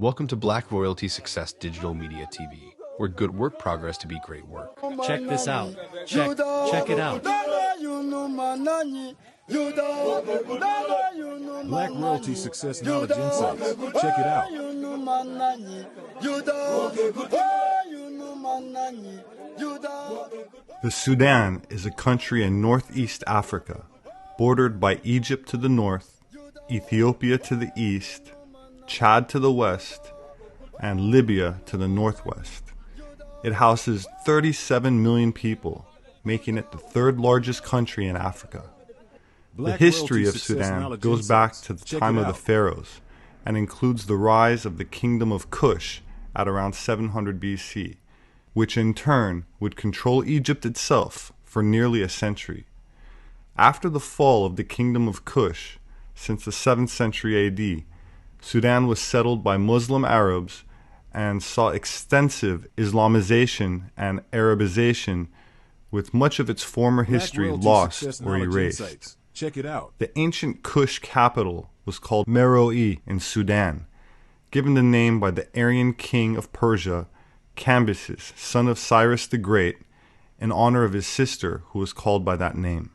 Welcome to Black Royalty Success Digital Media TV, where good work progress to be great work. Check this out. Check it out. Black Royalty Success Knowledge Insights. Check it out. The Sudan is a country in northeast Africa, bordered by Egypt to the north, Ethiopia to the east, Chad to the west, and Libya to the northwest. It houses 37 million people, making it the third largest country in Africa. The history of Sudan goes back to the time of the pharaohs and includes the rise of the kingdom of Kush at around 700 BC, which in turn would control Egypt itself for nearly a century. After the fall of the kingdom of Kush, since the 7th century AD, Sudan was settled by Muslim Arabs and saw extensive Islamization and Arabization, with much of its former history lost or erased. Check it out. The ancient Kush capital was called Meroe in Sudan, given the name by the Aryan king of Persia, Cambyses, son of Cyrus the Great, in honor of his sister who was called by that name.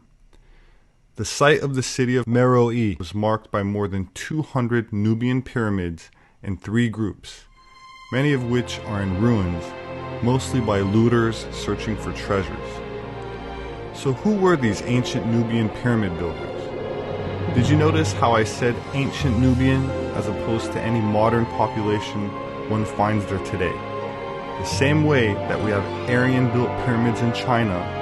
The site of the city of Meroe was marked by more than 200 Nubian pyramids in 3 groups, many of which are in ruins, mostly by looters searching for treasures. So who were these ancient Nubian pyramid builders? Did you notice how I said ancient Nubian as opposed to any modern population one finds there today? The same way that we have Aryan-built pyramids in China,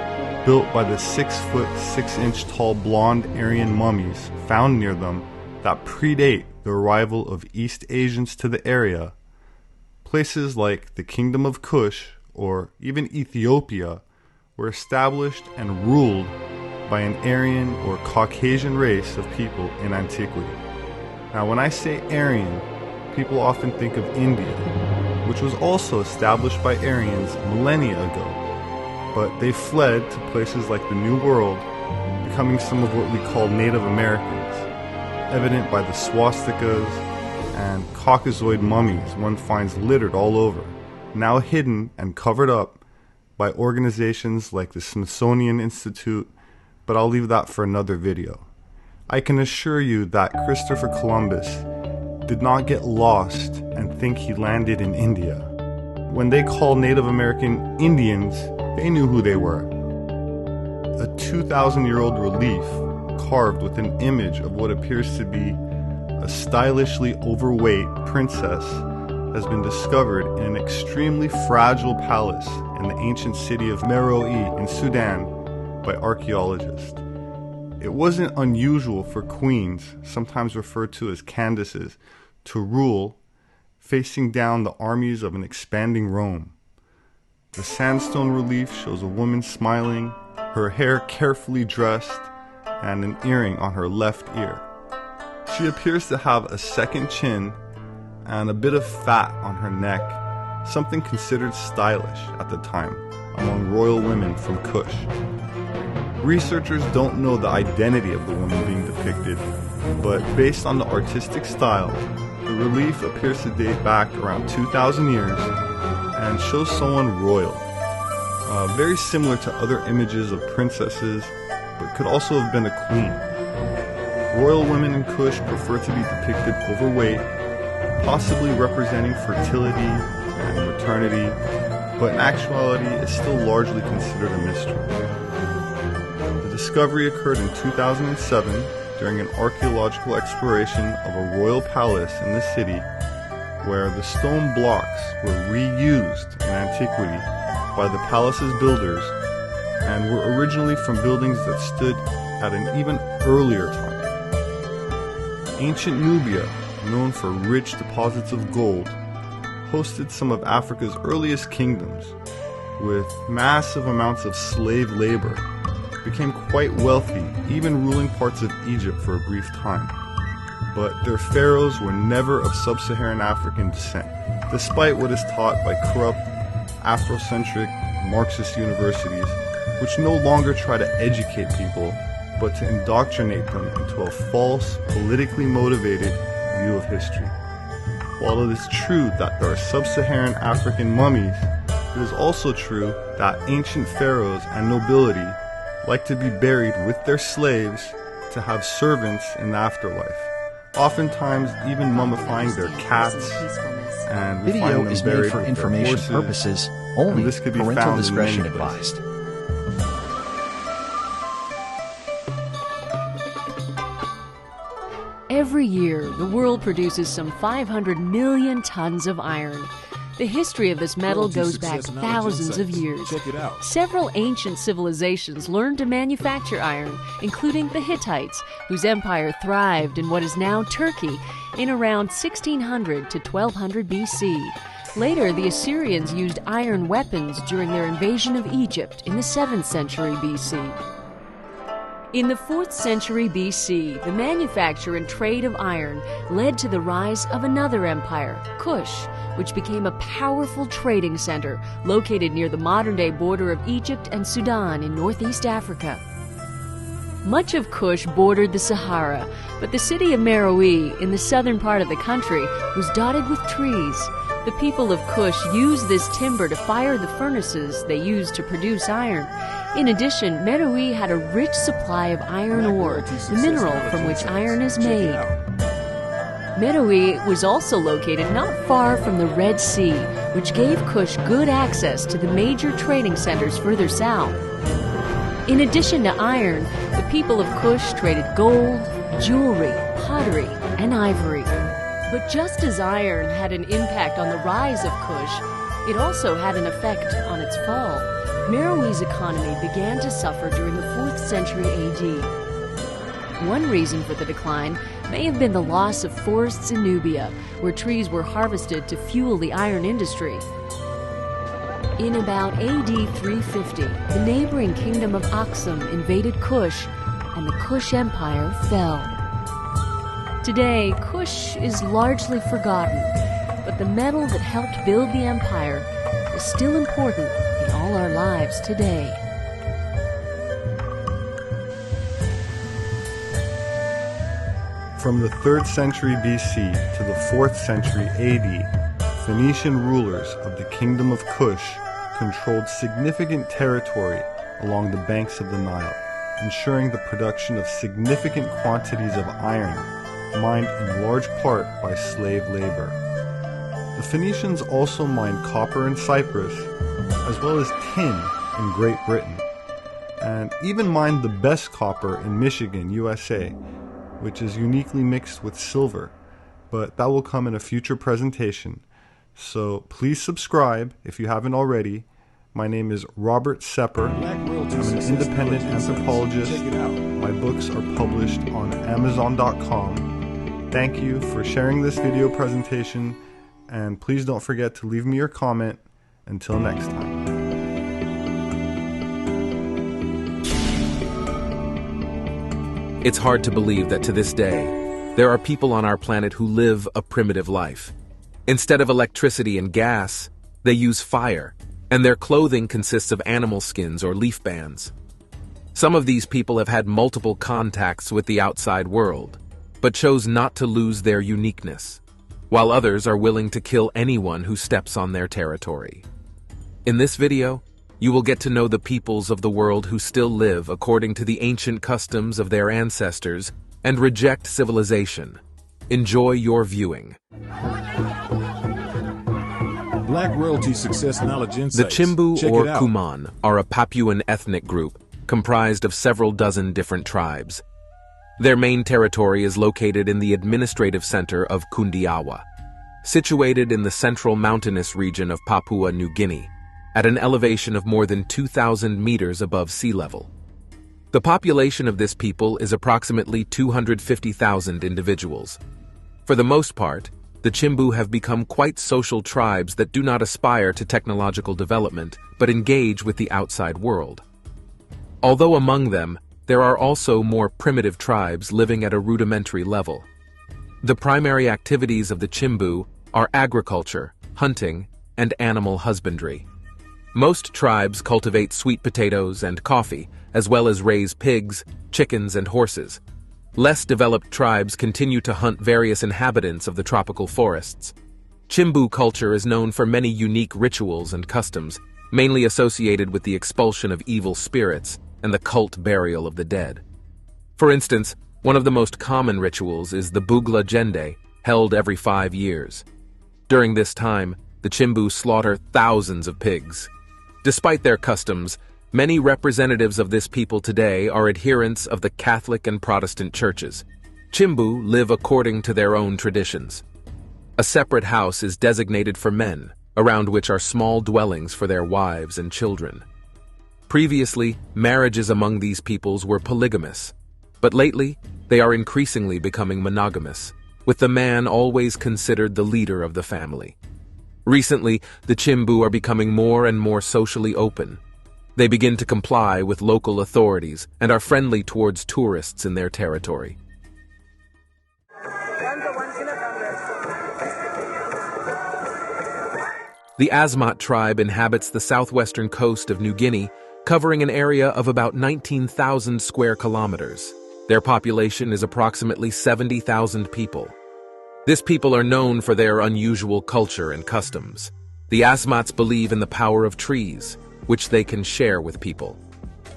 built by the 6-foot 6-inch tall blonde Aryan mummies found near them that predate the arrival of East Asians to the area. Places like the Kingdom of Kush, or even Ethiopia, were established and ruled by an Aryan or Caucasian race of people in antiquity. Now when I say Aryan, people often think of India, which was also established by Aryans millennia ago. But they fled to places like the New World, becoming some of what we call Native Americans, evident by the swastikas and Caucasoid mummies one finds littered all over, now hidden and covered up by organizations like the Smithsonian Institute, but I'll leave that for another video. I can assure you that Christopher Columbus did not get lost and think he landed in India. When they called Native American Indians, they knew who they were. A 2,000-year-old relief carved with an image of what appears to be a stylishly overweight princess has been discovered in an extremely fragile palace in the ancient city of Meroe in Sudan by archaeologists. It wasn't unusual for queens, sometimes referred to as Candaces, to rule facing down the armies of an expanding Rome. The sandstone relief shows a woman smiling, her hair carefully dressed, and an earring on her left ear. She appears to have a second chin and a bit of fat on her neck, something considered stylish at the time among royal women from Kush. Researchers don't know the identity of the woman being depicted, but based on the artistic style, the relief appears to date back around 2,000 years and shows someone royal, very similar to other images of princesses, but could also have been a queen. Royal women in Kush prefer to be depicted overweight, possibly representing fertility and maternity, but in actuality is still largely considered a mystery. The discovery occurred in 2007 during an archaeological exploration of a royal palace in the city, where the stone blocks were reused in antiquity by the palace's builders and were originally from buildings that stood at an even earlier time. Ancient Nubia, known for rich deposits of gold, hosted some of Africa's earliest kingdoms, with massive amounts of slave labor, became quite wealthy, even ruling parts of Egypt for a brief time. But their pharaohs were never of sub-Saharan African descent, despite what is taught by corrupt, Afrocentric, Marxist universities, which no longer try to educate people, but to indoctrinate them into a false, politically motivated view of history. While it is true that there are sub-Saharan African mummies, it is also true that ancient pharaohs and nobility like to be buried with their slaves to have servants in the afterlife, oftentimes even mummifying their cats, and we Video find them is made buried for with their information horses, purposes and only. this could be Parental found in discretion many places. advised. Every year, the world produces some 500 million tons of iron. The history of this metal goes back thousands of years. Check it out. Several ancient civilizations learned to manufacture iron, including the Hittites, whose empire thrived in what is now Turkey in around 1600 to 1200 BC. Later, the Assyrians used iron weapons during their invasion of Egypt in the 7th century BC. In the 4th century BC, the manufacture and trade of iron led to the rise of another empire, Kush, which became a powerful trading center located near the modern-day border of Egypt and Sudan in northeast Africa. Much of Kush bordered the Sahara, but the city of Meroe, in the southern part of the country, was dotted with trees. The people of Kush used this timber to fire the furnaces they used to produce iron. In addition, Meroe had a rich supply of iron ore, the mineral from which iron is made. Meroe was also located not far from the Red Sea, which gave Kush good access to the major trading centers further south. In addition to iron, the people of Kush traded gold, jewelry, pottery, and ivory. But just as iron had an impact on the rise of Kush, it also had an effect on its fall. Meroe's economy began to suffer during the 4th century AD. One reason for the decline may have been the loss of forests in Nubia, where trees were harvested to fuel the iron industry. In about AD 350, the neighboring kingdom of Aksum invaded Kush, and the Kush Empire fell. Today, Kush is largely forgotten, but the metal that helped build the empire is still important in all our lives today. From the 3rd century BC to the 4th century AD, Phoenician rulers of the Kingdom of Kush controlled significant territory along the banks of the Nile, ensuring the production of significant quantities of iron, mined in large part by slave labor. The Phoenicians also mined copper in Cyprus, as well as tin in Great Britain, and even mined the best copper in Michigan, USA, which is uniquely mixed with silver, but that will come in a future presentation. So please subscribe if you haven't already. My name is Robert Sepper. I'm an independent anthropologist. My books are published on Amazon.com. Thank you for sharing this video presentation, and please don't forget to leave me your comment. Until next time. It's hard to believe that to this day, there are people on our planet who live a primitive life. Instead of electricity and gas, they use fire, and their clothing consists of animal skins or leaf bands. Some of these people have had multiple contacts with the outside world, but chose not to lose their uniqueness, while others are willing to kill anyone who steps on their territory. In this video, you will get to know the peoples of the world who still live according to the ancient customs of their ancestors and reject civilization. Enjoy your viewing. Black Royalty Success Knowledge The Insights. Chimbu Check or it out. Kuman are a Papuan ethnic group comprised of several dozen different tribes. Their main territory is located in the administrative center of Kundiawa, situated in the central mountainous region of Papua New Guinea, at an elevation of more than 2,000 meters above sea level. The population of this people is approximately 250,000 individuals. For the most part, the Chimbu have become quite social tribes that do not aspire to technological development, but engage with the outside world. Although among them, there are also more primitive tribes living at a rudimentary level. The primary activities of the Chimbu are agriculture, hunting, and animal husbandry. Most tribes cultivate sweet potatoes and coffee, as well as raise pigs, chickens, and horses. Less developed tribes continue to hunt various inhabitants of the tropical forests, Chimbu culture is known for many unique rituals and customs, mainly associated with the expulsion of evil spirits and the cult burial of the dead. For instance, one of the most common rituals is the Bugla Jende, held every 5 years. During this time, the Chimbu slaughter thousands of pigs. Despite their customs, many representatives of this people today are adherents of the Catholic and Protestant churches. Chimbu live according to their own traditions. A separate house is designated for men, around which are small dwellings for their wives and children. Previously, marriages among these peoples were polygamous, but lately, they are increasingly becoming monogamous, with the man always considered the leader of the family. Recently, the Chimbu are becoming more and more socially open. They begin to comply with local authorities and are friendly towards tourists in their territory. The Asmat tribe inhabits the southwestern coast of New Guinea, covering an area of about 19,000 square kilometers. Their population is approximately 70,000 people. This people are known for their unusual culture and customs. The Asmats believe in the power of trees, which they can share with people.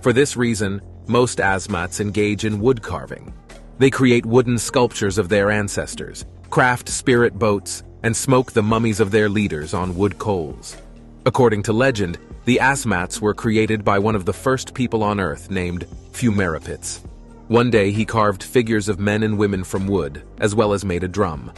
For this reason, most Asmats engage in wood carving. They create wooden sculptures of their ancestors, craft spirit boats, and smoke the mummies of their leaders on wood coals. According to legend, the Asmats were created by one of the first people on Earth named Fumerapits. One day he carved figures of men and women from wood, as well as made a drum.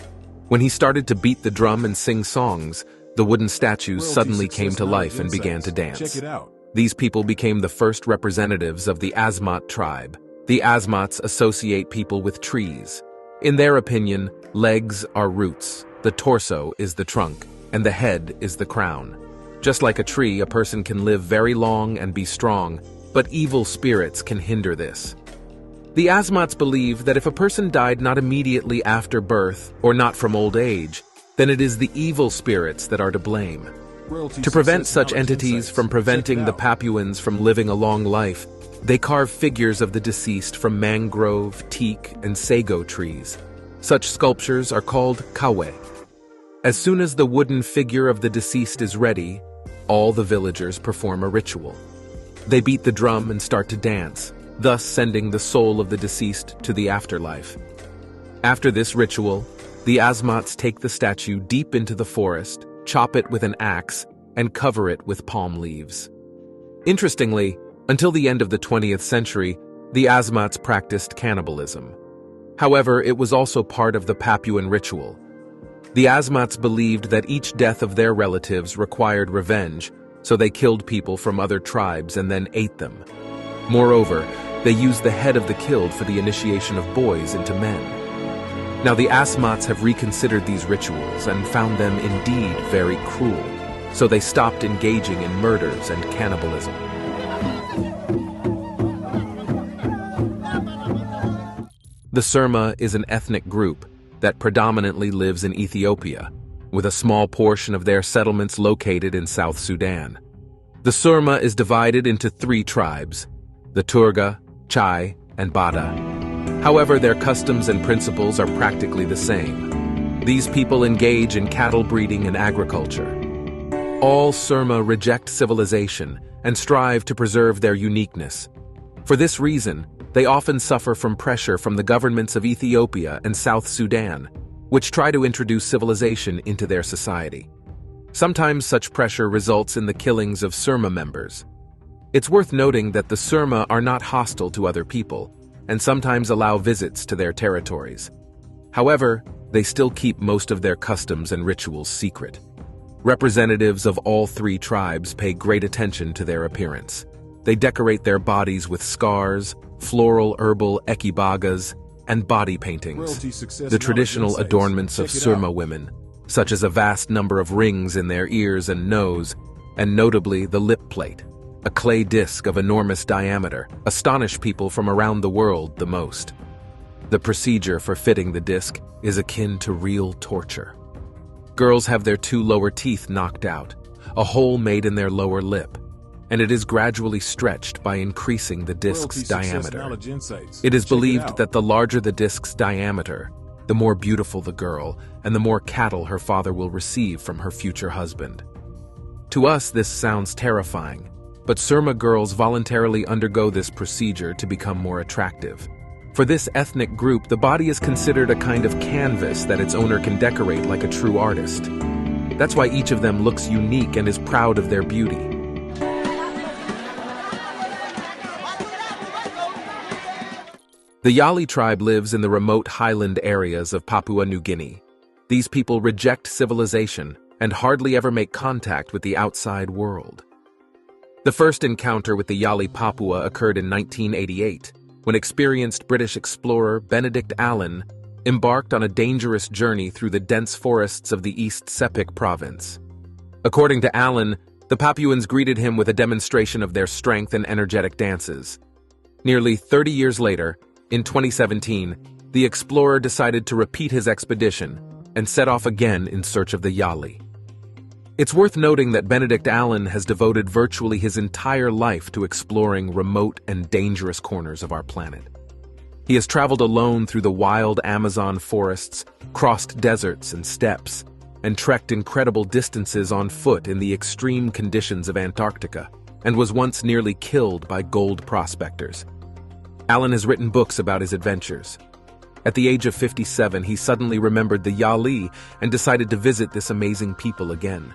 When he started to beat the drum and sing songs, the wooden statues suddenly came to life and began to dance. Check it out. These people became the first representatives of the Asmat tribe. The Asmats associate people with trees. In their opinion, legs are roots, the torso is the trunk, and the head is the crown. Just like a tree, a person can live very long and be strong, but evil spirits can hinder this. The Asmats believe that if a person died not immediately after birth or not from old age, then it is the evil spirits that are to blame. To prevent such entities from preventing the Papuans from living a long life, they carve figures of the deceased from mangrove, teak, and sago trees. Such sculptures are called kawe. As soon as the wooden figure of the deceased is ready, all the villagers perform a ritual. They beat the drum and start to dance, thus sending the soul of the deceased to the afterlife. After this ritual, the Asmats take the statue deep into the forest, chop it with an axe, and cover it with palm leaves. Interestingly, until the end of the 20th century, the Asmats practiced cannibalism. However, it was also part of the Papuan ritual. The Asmats believed that each death of their relatives required revenge, so they killed people from other tribes and then ate them. Moreover, they used the head of the killed for the initiation of boys into men. Now the Asmats have reconsidered these rituals and found them indeed very cruel, so they stopped engaging in murders and cannibalism. The Surma is an ethnic group that predominantly lives in Ethiopia, with a small portion of their settlements located in South Sudan. The Surma is divided into 3 tribes, the Turga, Chai, and Bada. However, their customs and principles are practically the same. These people engage in cattle breeding and agriculture. All Surma reject civilization and strive to preserve their uniqueness. For this reason, they often suffer from pressure from the governments of Ethiopia and South Sudan, which try to introduce civilization into their society. Sometimes such pressure results in the killings of Surma members. It's worth noting that the Surma are not hostile to other people, and sometimes allow visits to their territories. However, they still keep most of their customs and rituals secret. Representatives of all 3 tribes pay great attention to their appearance. They decorate their bodies with scars, floral herbal ekibagas, and body paintings, the traditional adornments of Surma women, such as a vast number of rings in their ears and nose, and notably the lip plate, a clay disc of enormous diameter, astonish people from around the world the most. The procedure for fitting the disc is akin to real torture. Girls have their 2 lower teeth knocked out, a hole made in their lower lip, and it is gradually stretched by increasing the disc's diameter. It is believed that the larger the disc's diameter, the more beautiful the girl, and the more cattle her father will receive from her future husband. To us, this sounds terrifying, but Surma girls voluntarily undergo this procedure to become more attractive. For this ethnic group, the body is considered a kind of canvas that its owner can decorate like a true artist. That's why each of them looks unique and is proud of their beauty. The Yali tribe lives in the remote highland areas of Papua New Guinea. These people reject civilization and hardly ever make contact with the outside world. The first encounter with the Yali Papua occurred in 1988, when experienced British explorer Benedict Allen embarked on a dangerous journey through the dense forests of the East Sepik province. According to Allen, the Papuans greeted him with a demonstration of their strength and energetic dances. Nearly 30 years later, in 2017, the explorer decided to repeat his expedition and set off again in search of the Yali. It's worth noting that Benedict Allen has devoted virtually his entire life to exploring remote and dangerous corners of our planet. He has traveled alone through the wild Amazon forests, crossed deserts and steppes, and trekked incredible distances on foot in the extreme conditions of Antarctica, and was once nearly killed by gold prospectors. Allen has written books about his adventures. At the age of 57, he suddenly remembered the Yali and decided to visit this amazing people again.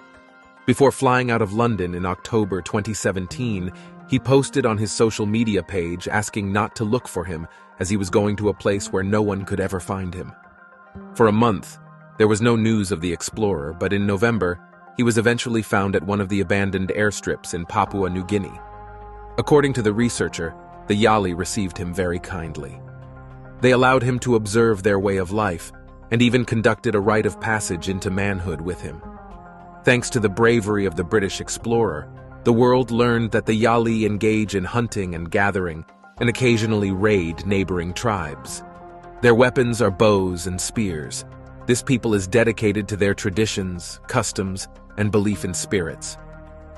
Before flying out of London in October 2017, he posted on his social media page asking not to look for him as he was going to a place where no one could ever find him. For a month, there was no news of the explorer, but in November, he was eventually found at one of the abandoned airstrips in Papua New Guinea. According to the researcher, the Yali received him very kindly. They allowed him to observe their way of life, and even conducted a rite of passage into manhood with him. Thanks to the bravery of the British explorer, the world learned that the Yali engage in hunting and gathering, and occasionally raid neighboring tribes. Their weapons are bows and spears. This people is dedicated to their traditions, customs, and belief in spirits.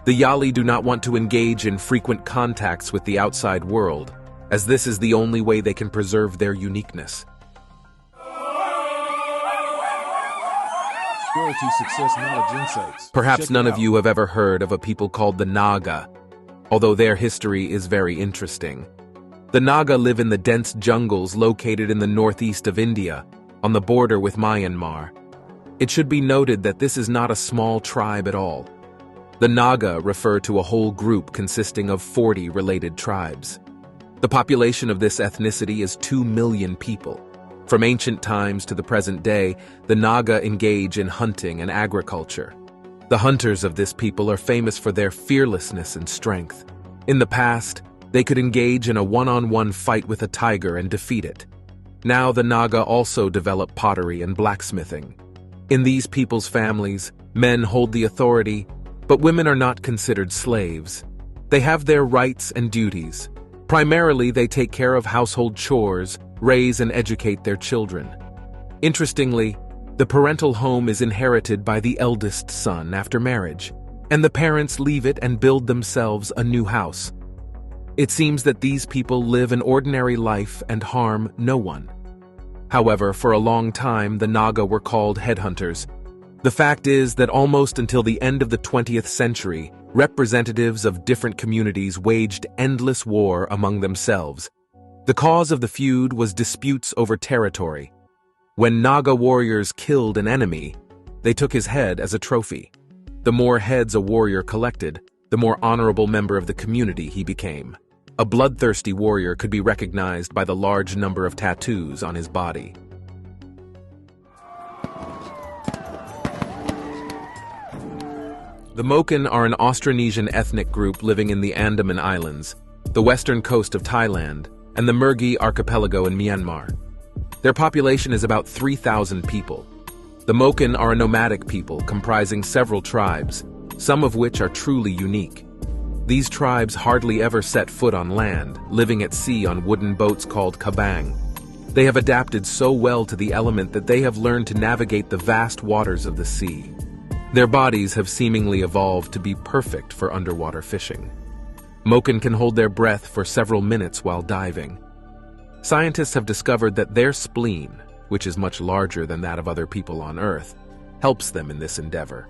The Yali do not want to engage in frequent contacts with the outside world, as this is the only way they can preserve their uniqueness. Quality success, knowledge, insights. Perhaps none of you have ever heard of a people called the Naga, although their history is very interesting. The Naga live in the dense jungles located in the northeast of India, on the border with Myanmar. It should be noted that this is not a small tribe at all. The Naga refer to a whole group consisting of 40 related tribes. The population of this ethnicity is 2 million people. From ancient times to the present day, the Naga engage in hunting and agriculture. The hunters of this people are famous for their fearlessness and strength. In the past, they could engage in a one-on-one fight with a tiger and defeat it. Now the Naga also develop pottery and blacksmithing. In these people's families, men hold the authority, but women are not considered slaves. They have their rights and duties. Primarily, they take care of household chores, raise and educate their children. Interestingly, the parental home is inherited by the eldest son after marriage, and the parents leave it and build themselves a new house. It seems that these people live an ordinary life and harm no one. However, for a long time, the Naga were called headhunters. The fact is that almost until the end of the 20th century, representatives of different communities waged endless war among themselves. The cause of the feud was disputes over territory. When Naga warriors killed an enemy, they took his head as a trophy. The more heads a warrior collected, the more honorable member of the community he became. A bloodthirsty warrior could be recognized by the large number of tattoos on his body. The Moken are an Austronesian ethnic group living in the Andaman Islands, the western coast of Thailand, and the Mergui archipelago in Myanmar. Their population is about 3,000 people. The Moken are a nomadic people comprising several tribes, some of which are truly unique. These tribes hardly ever set foot on land, living at sea on wooden boats called kabang. They have adapted so well to the element that they have learned to navigate the vast waters of the sea. Their bodies have seemingly evolved to be perfect for underwater fishing. Moken can hold their breath for several minutes while diving. Scientists have discovered that their spleen, which is much larger than that of other people on Earth, helps them in this endeavor.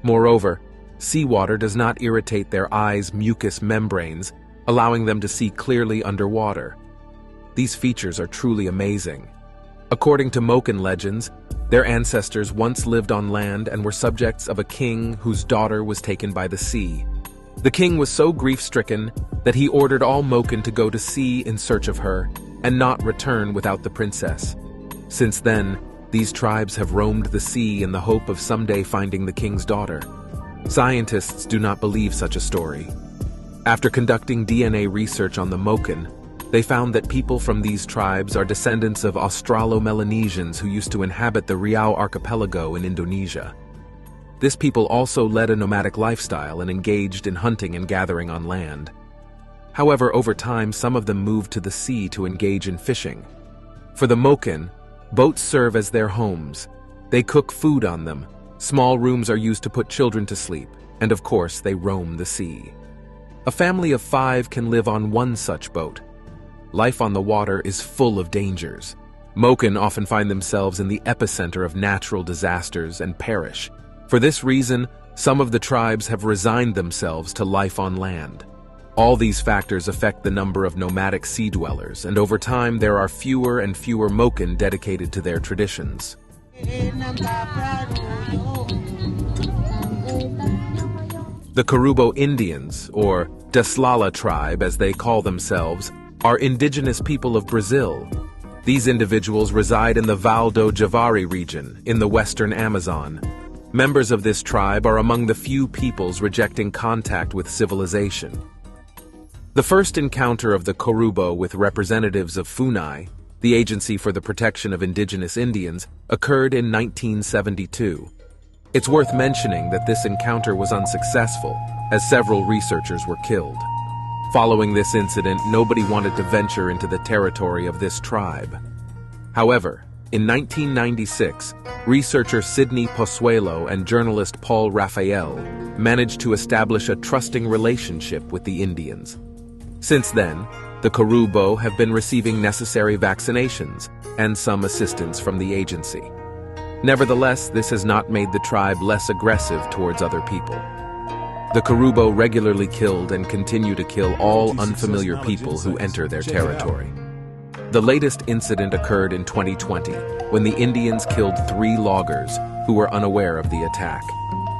Moreover, seawater does not irritate their eyes' mucous membranes, allowing them to see clearly underwater. These features are truly amazing. According to Moken legends, their ancestors once lived on land and were subjects of a king whose daughter was taken by the sea. The king was so grief-stricken that he ordered all Moken to go to sea in search of her and not return without the princess. Since then, these tribes have roamed the sea in the hope of someday finding the king's daughter. Scientists do not believe such a story. After conducting DNA research on the Moken, they found that people from these tribes are descendants of Australo-Melanesians who used to inhabit the Riau archipelago in Indonesia. This people also led a nomadic lifestyle and engaged in hunting and gathering on land. However, over time, some of them moved to the sea to engage in fishing. For the Moken, boats serve as their homes. They cook food on them. Small rooms are used to put children to sleep, and of course, they roam the sea. A family of 5 can live on one such boat. Life on the water is full of dangers. Moken often find themselves in the epicenter of natural disasters and perish. For this reason, some of the tribes have resigned themselves to life on land. All these factors affect the number of nomadic sea dwellers, and over time there are fewer and fewer Moken dedicated to their traditions. The Karubo Indians, or Daslala tribe as they call themselves, are indigenous people of Brazil. These individuals reside in the Val do Javari region in the western Amazon. Members of this tribe are among the few peoples rejecting contact with civilization. The first encounter of the Karubo with representatives of FUNAI, the Agency for the Protection of Indigenous Indians, occurred in 1972. It's worth mentioning that this encounter was unsuccessful, as several researchers were killed. Following this incident, nobody wanted to venture into the territory of this tribe. However, in 1996, researcher Sidney Pozuelo and journalist Paul Raphael managed to establish a trusting relationship with the Indians. Since then, the Karubo have been receiving necessary vaccinations and some assistance from the agency. Nevertheless, this has not made the tribe less aggressive towards other people. The Karubo regularly killed and continue to kill all unfamiliar people who enter their territory. The latest incident occurred in 2020, when the Indians killed 3 loggers who were unaware of the attack.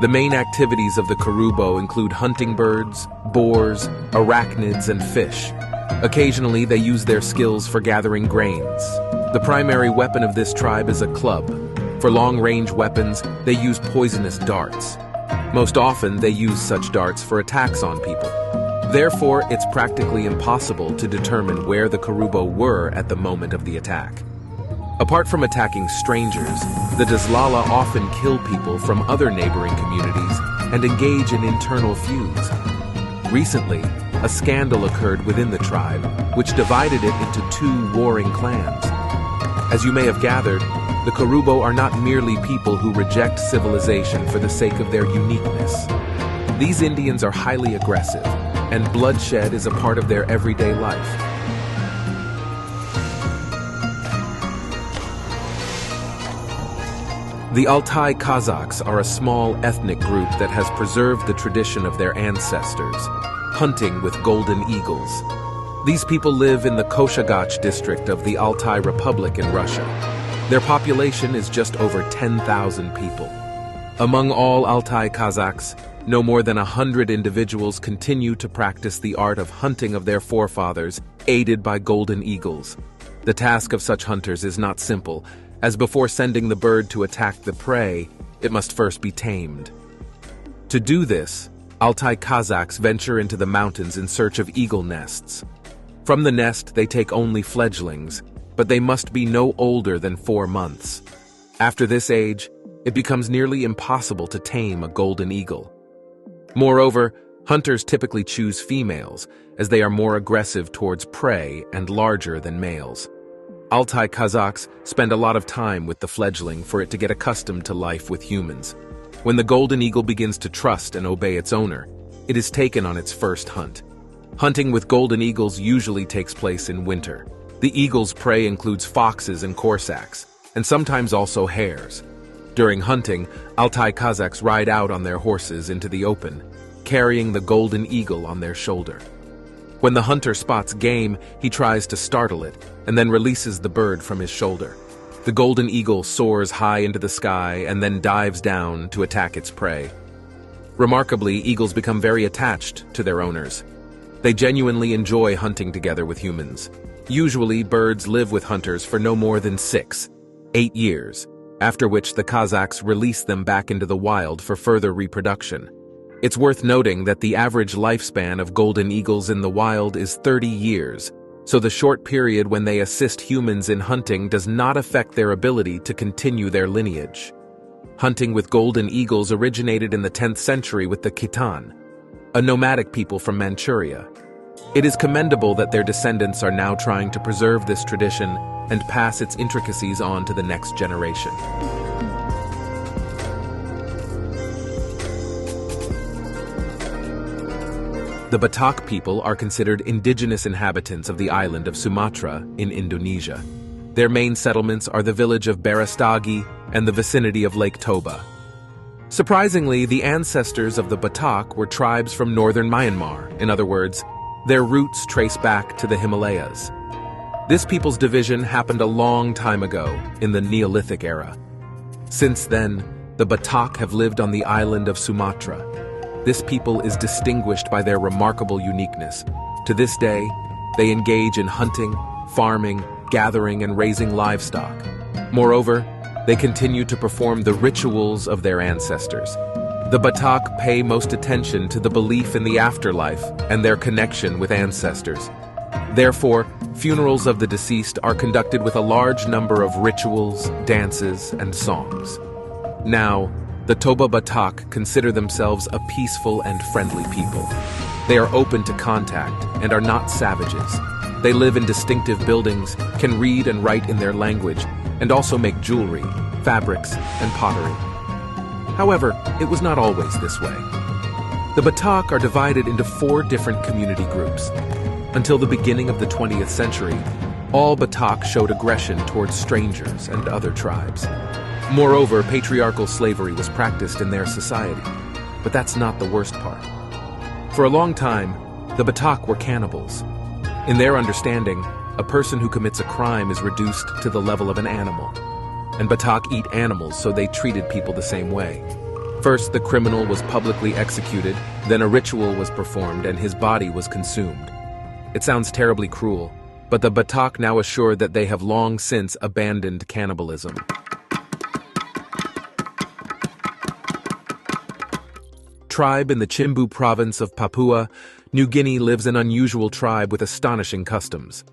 The main activities of the Karubo include hunting birds, boars, arachnids, and fish. Occasionally, they use their skills for gathering grains. The primary weapon of this tribe is a club. For long-range weapons, they use poisonous darts. Most often, they use such darts for attacks on people. Therefore, it's practically impossible to determine where the Karubo were at the moment of the attack. Apart from attacking strangers, the Daslala often kill people from other neighboring communities and engage in internal feuds. Recently, a scandal occurred within the tribe, which divided it into 2 warring clans. As you may have gathered, the Karubo are not merely people who reject civilization for the sake of their uniqueness. These Indians are highly aggressive, and bloodshed is a part of their everyday life. The Altai Kazakhs are a small ethnic group that has preserved the tradition of their ancestors, hunting with golden eagles. These people live in the Koshagach district of the Altai Republic in Russia. Their population is just over 10,000 people. Among all Altai Kazakhs, no more than 100 individuals continue to practice the art of hunting of their forefathers, aided by golden eagles. The task of such hunters is not simple, as before sending the bird to attack the prey, it must first be tamed. To do this, Altai Kazakhs venture into the mountains in search of eagle nests. From the nest, they take only fledglings, but they must be no older than 4 months. After this age, it becomes nearly impossible to tame a golden eagle. Moreover, hunters typically choose females, as they are more aggressive towards prey and larger than males. Altai Kazakhs spend a lot of time with the fledgling for it to get accustomed to life with humans. When the golden eagle begins to trust and obey its owner, it is taken on its first hunt. Hunting with golden eagles usually takes place in winter. The eagle's prey includes foxes and corsacks. and sometimes also hares. During hunting, Altai Kazakhs ride out on their horses into the open, carrying the golden eagle on their shoulder. When the hunter spots game, he tries to startle it, and then releases the bird from his shoulder. The golden eagle soars high into the sky and then dives down to attack its prey. Remarkably, eagles become very attached to their owners. They genuinely enjoy hunting together with humans. Usually, birds live with hunters for no more than 8 years, after which the Kazakhs release them back into the wild for further reproduction. It's worth noting that the average lifespan of golden eagles in the wild is 30 years, so the short period when they assist humans in hunting does not affect their ability to continue their lineage. Hunting with golden eagles originated in the 10th century with the Khitan, a nomadic people from Manchuria. It is commendable that their descendants are now trying to preserve this tradition and pass its intricacies on to the next generation. The Batak people are considered indigenous inhabitants of the island of Sumatra in Indonesia. Their main settlements are the village of Barastagi and the vicinity of Lake Toba. Surprisingly, the ancestors of the Batak were tribes from northern Myanmar. In other words, their roots trace back to the Himalayas. This people's division happened a long time ago, in the Neolithic era. Since then, the Batak have lived on the island of Sumatra. This people is distinguished by their remarkable uniqueness. To this day, they engage in hunting, farming, gathering, and raising livestock. Moreover, they continue to perform the rituals of their ancestors. The Batak pay most attention to the belief in the afterlife and their connection with ancestors. Therefore, funerals of the deceased are conducted with a large number of rituals, dances, and songs. Now, the Toba Batak consider themselves a peaceful and friendly people. They are open to contact and are not savages. They live in distinctive buildings, can read and write in their language, and also make jewelry, fabrics, and pottery. However, it was not always this way. The Batak are divided into 4 different community groups. Until the beginning of the 20th century, all Batak showed aggression towards strangers and other tribes. Moreover, patriarchal slavery was practiced in their society. But that's not the worst part. For a long time, the Batak were cannibals. In their understanding, a person who commits a crime is reduced to the level of an animal. And Batak eat animals, so they treated people the same way. First, the criminal was publicly executed, then a ritual was performed and his body was consumed. It sounds terribly cruel, but the Batak now assure that they have long since abandoned cannibalism. Tribe in the Chimbu province of Papua New Guinea lives an unusual tribe with astonishing customs.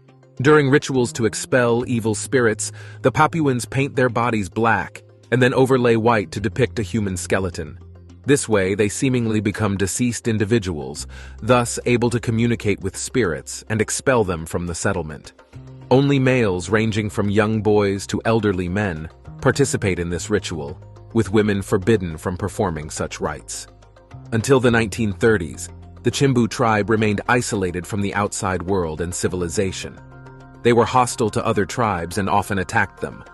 During rituals to expel evil spirits, the Papuans paint their bodies black and then overlay white to depict a human skeleton. This way, they seemingly become deceased individuals, thus able to communicate with spirits and expel them from the settlement. Only males, ranging from young boys to elderly men, participate in this ritual, with women forbidden from performing such rites. Until the 1930s, the Chimbu tribe remained isolated from the outside world and civilization. They were hostile to other tribes and often attacked them.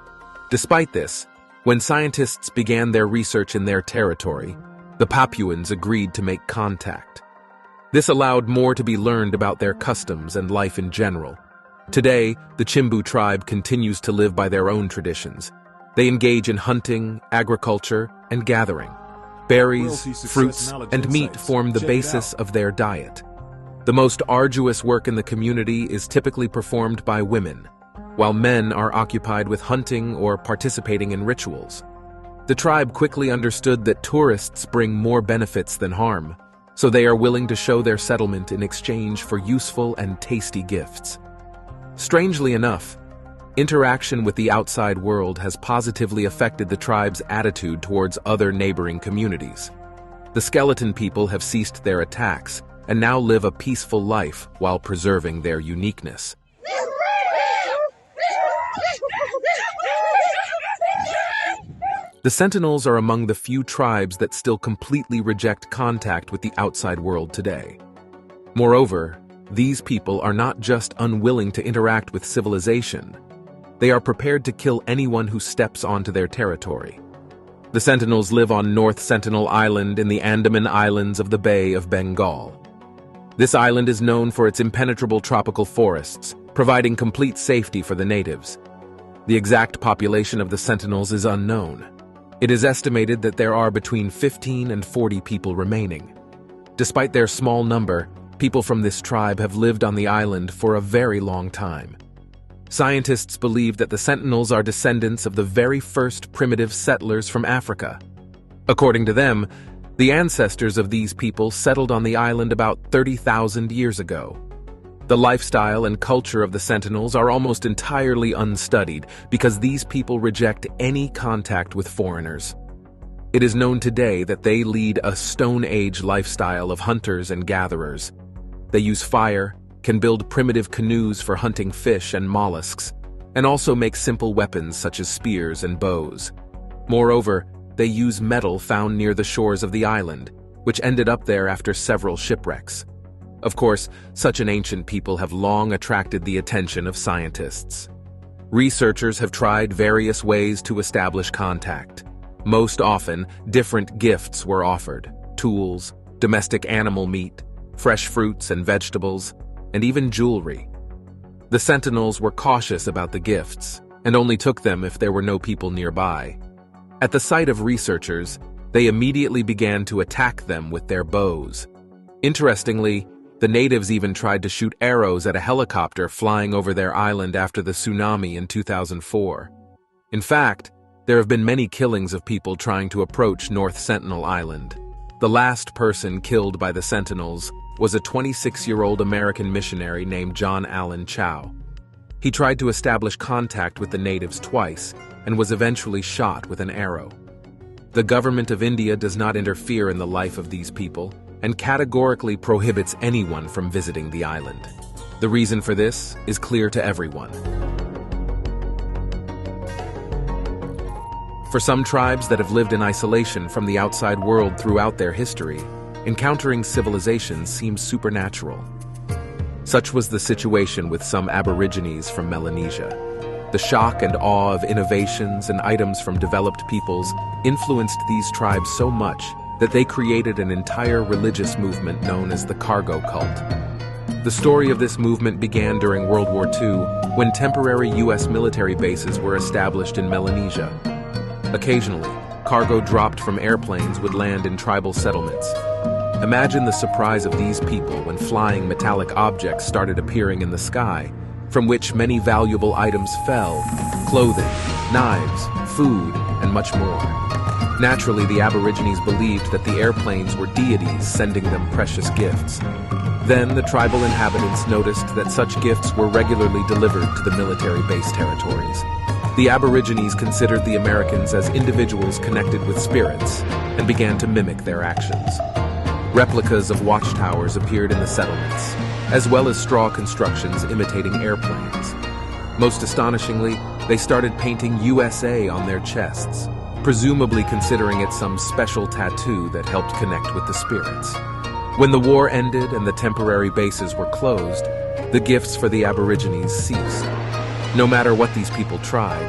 Despite this, when scientists began their research in their territory, the Papuans agreed to make contact. This allowed more to be learned about their customs and life in general. Today, the Chimbu tribe continues to live by their own traditions. They engage in hunting, agriculture, and gathering. Berries, fruits, and meat form the basis of their diet. The most arduous work in the community is typically performed by women, while men are occupied with hunting or participating in rituals. The tribe quickly understood that tourists bring more benefits than harm, so they are willing to show their settlement in exchange for useful and tasty gifts. Strangely enough, interaction with the outside world has positively affected the tribe's attitude towards other neighboring communities. The skeleton people have ceased their attacks and now live a peaceful life while preserving their uniqueness. The Sentinels are among the few tribes that still completely reject contact with the outside world today. Moreover, these people are not just unwilling to interact with civilization, they are prepared to kill anyone who steps onto their territory. The Sentinels live on North Sentinel Island in the Andaman Islands of the Bay of Bengal. This island is known for its impenetrable tropical forests, providing complete safety for the natives. The exact population of the Sentinels is unknown. It is estimated that there are between 15 and 40 people remaining. Despite their small number, people from this tribe have lived on the island for a very long time. Scientists believe that the Sentinels are descendants of the very first primitive settlers from Africa. According to them, the ancestors of these people settled on the island about 30,000 years ago. The lifestyle and culture of the Sentinels are almost entirely unstudied because these people reject any contact with foreigners. It is known today that they lead a Stone Age lifestyle of hunters and gatherers. They use fire, can build primitive canoes for hunting fish and mollusks, and also make simple weapons such as spears and bows. Moreover, they use metal found near the shores of the island, which ended up there after several shipwrecks. Of course, such an ancient people have long attracted the attention of scientists. Researchers have tried various ways to establish contact. Most often, different gifts were offered: tools, domestic animal meat, fresh fruits and vegetables, and even jewelry. The Sentinels were cautious about the gifts, and only took them if there were no people nearby. At the sight of researchers, they immediately began to attack them with their bows. Interestingly, the natives even tried to shoot arrows at a helicopter flying over their island after the tsunami in 2004. In fact, there have been many killings of people trying to approach North Sentinel Island. The last person killed by the Sentinels was a 26-year-old American missionary named John Allen Chow. He tried to establish contact with the natives twice and was eventually shot with an arrow. The government of India does not interfere in the life of these people and categorically prohibits anyone from visiting the island. The reason for this is clear to everyone. For some tribes that have lived in isolation from the outside world throughout their history, encountering civilization seems supernatural. Such was the situation with some Aborigines from Melanesia. The shock and awe of innovations and items from developed peoples influenced these tribes so much that they created an entire religious movement known as the cargo cult. The story of this movement began during World War II, when temporary U.S. military bases were established in Melanesia. Occasionally, cargo dropped from airplanes would land in tribal settlements. Imagine the surprise of these people when flying metallic objects started appearing in the sky, from which many valuable items fell: clothing, knives, food, and much more. Naturally, the Aborigines believed that the airplanes were deities sending them precious gifts. Then the tribal inhabitants noticed that such gifts were regularly delivered to the military base territories. The Aborigines considered the Americans as individuals connected with spirits and began to mimic their actions. Replicas of watchtowers appeared in the settlements, as well as straw constructions imitating airplanes. Most astonishingly, they started painting USA on their chests, presumably considering it some special tattoo that helped connect with the spirits. When the war ended and the temporary bases were closed, the gifts for the Aborigines ceased. No matter what these people tried,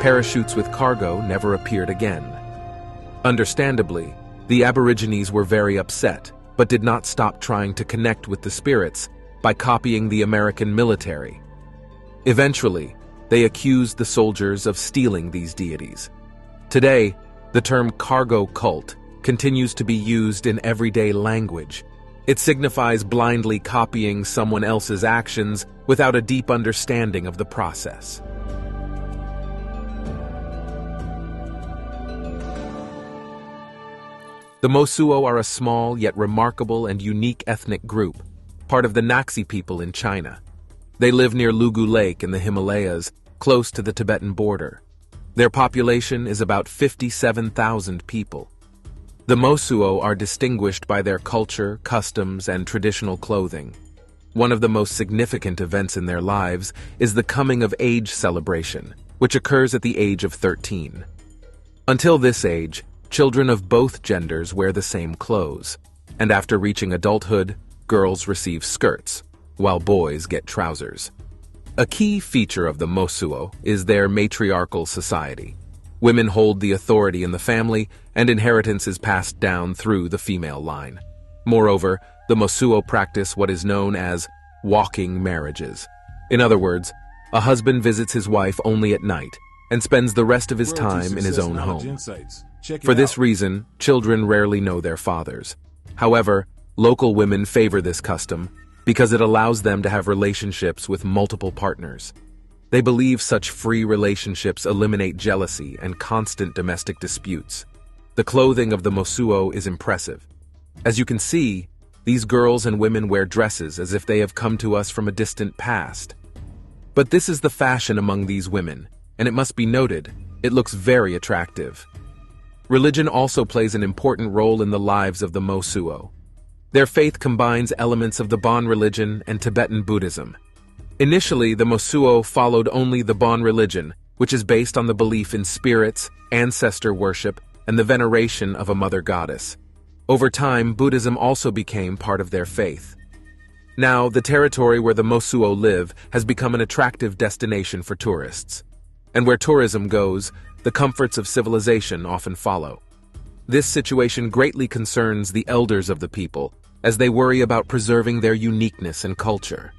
parachutes with cargo never appeared again. Understandably, the Aborigines were very upset, but did not stop trying to connect with the spirits by copying the American military. Eventually, they accused the soldiers of stealing these deities. Today, the term cargo cult continues to be used in everyday language. It signifies blindly copying someone else's actions without a deep understanding of the process. The Mosuo are a small yet remarkable and unique ethnic group, part of the Naxi people in China. They live near Lugu Lake in the Himalayas, close to the Tibetan border. Their population is about 57,000 people. The Mosuo are distinguished by their culture, customs, and traditional clothing. One of the most significant events in their lives is the coming-of-age celebration, which occurs at the age of 13. Until this age, children of both genders wear the same clothes, and after reaching adulthood, girls receive skirts, while boys get trousers. A key feature of the Mosuo is their matriarchal society. Women hold the authority in the family, and inheritance is passed down through the female line. Moreover, the Mosuo practice what is known as walking marriages. In other words, a husband visits his wife only at night and spends the rest of his time in his own home. For this reason, children rarely know their fathers. However, local women favor this custom because it allows them to have relationships with multiple partners. They believe such free relationships eliminate jealousy and constant domestic disputes. The clothing of the Mosuo is impressive. As you can see, these girls and women wear dresses as if they have come to us from a distant past. But this is the fashion among these women, and it must be noted, it looks very attractive. Religion also plays an important role in the lives of the Mosuo. Their faith combines elements of the Bon religion and Tibetan Buddhism. Initially, the Mosuo followed only the Bon religion, which is based on the belief in spirits, ancestor worship, and the veneration of a mother goddess. Over time, Buddhism also became part of their faith. Now, the territory where the Mosuo live has become an attractive destination for tourists. And where tourism goes, the comforts of civilization often follow. This situation greatly concerns the elders of the people, as they worry about preserving their uniqueness and culture.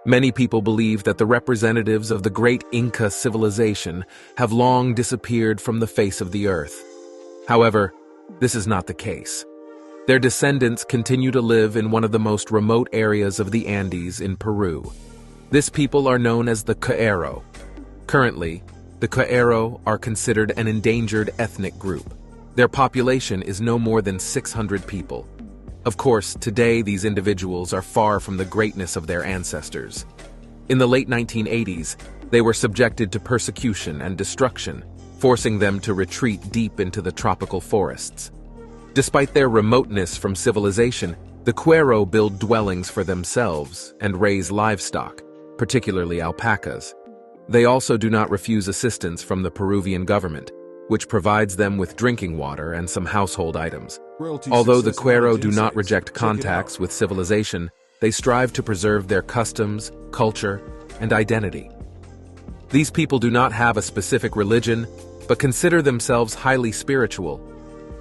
Many people believe that the representatives of the great Inca civilization have long disappeared from the face of the earth. However, this is not the case. Their descendants continue to live in one of the most remote areas of the Andes in Peru. This people are known as the Quero. Currently, the Quero are considered an endangered ethnic group. Their population is no more than 600 people. Of course, today these individuals are far from the greatness of their ancestors. In the late 1980s, they were subjected to persecution and destruction, forcing them to retreat deep into the tropical forests. Despite their remoteness from civilization, the Quero build dwellings for themselves and raise livestock, particularly alpacas. They also do not refuse assistance from the Peruvian government, which provides them with drinking water and some household items. Although the Quero do not reject contacts with civilization, they strive to preserve their customs, culture, and identity. These people do not have a specific religion, but consider themselves highly spiritual.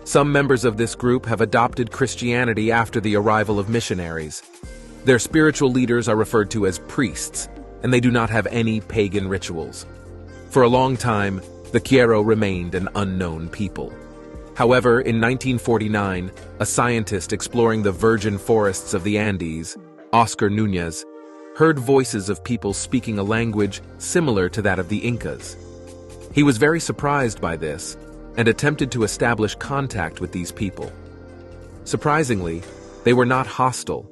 Some members of this group have adopted Christianity after the arrival of missionaries. Their spiritual leaders are referred to as priests, and they do not have any pagan rituals. For a long time, the Quero remained an unknown people. However, in 1949, a scientist exploring the virgin forests of the Andes, Oscar Núñez, heard voices of people speaking a language similar to that of the Incas. He was very surprised by this and attempted to establish contact with these people. Surprisingly, they were not hostile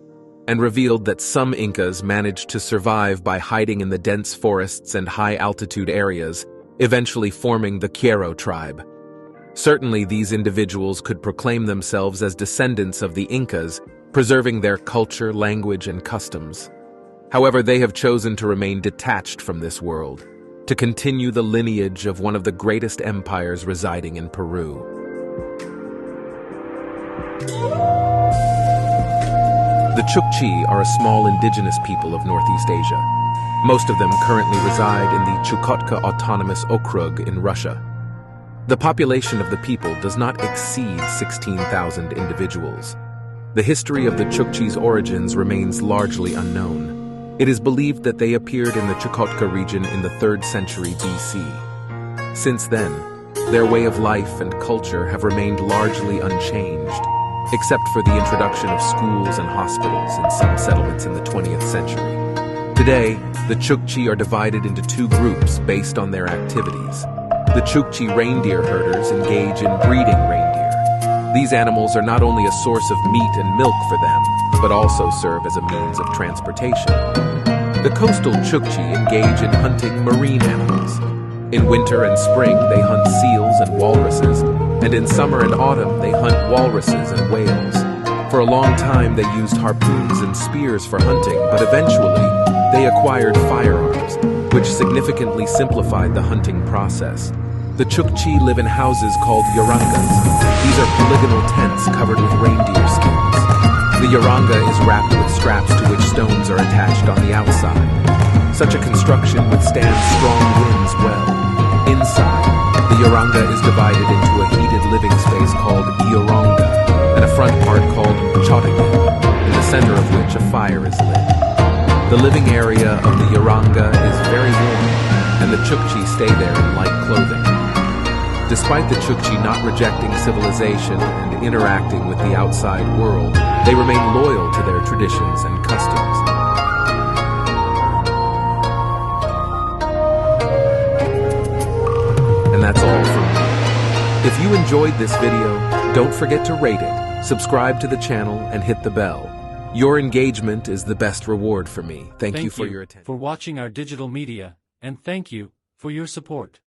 and revealed that some Incas managed to survive by hiding in the dense forests and high-altitude areas, eventually forming the Quero tribe. Certainly, these individuals could proclaim themselves as descendants of the Incas, preserving their culture, language, and customs. However, they have chosen to remain detached from this world, to continue the lineage of one of the greatest empires residing in Peru. The Chukchi are a small indigenous people of Northeast Asia. Most of them currently reside in the Chukotka Autonomous Okrug in Russia. The population of the people does not exceed 16,000 individuals. The history of the Chukchi's origins remains largely unknown. It is believed that they appeared in the Chukotka region in the 3rd century BC. Since then, their way of life and culture have remained largely unchanged, except for the introduction of schools and hospitals in some settlements in the 20th century. Today, the Chukchi are divided into two groups based on their activities. The Chukchi reindeer herders engage in breeding reindeer. These animals are not only a source of meat and milk for them, but also serve as a means of transportation. The coastal Chukchi engage in hunting marine animals. In winter and spring, they hunt seals and walruses, and in summer and autumn, they hunt walruses and whales. For a long time, they used harpoons and spears for hunting, but eventually, they acquired firearms, which significantly simplified the hunting process. The Chukchi live in houses called yarangas. These are polygonal tents covered with reindeer skins. The yaranga is wrapped with straps to which stones are attached on the outside. Such a construction withstands strong winds well. Inside, the yaranga is divided into a heated living space called ioronga and a front part called chotagan, in the center of which a fire is lit. The living area of the yaranga is very warm, and the Chukchi stay there in light clothing. Despite the Chukchi not rejecting civilization and interacting with the outside world, they remain loyal to their traditions and customs. And that's all from me. If you enjoyed this video, don't forget to rate it, subscribe to the channel, and hit the bell. Your engagement is the best reward for me. Thank you for your attention. For watching our digital media, and thank you for your support.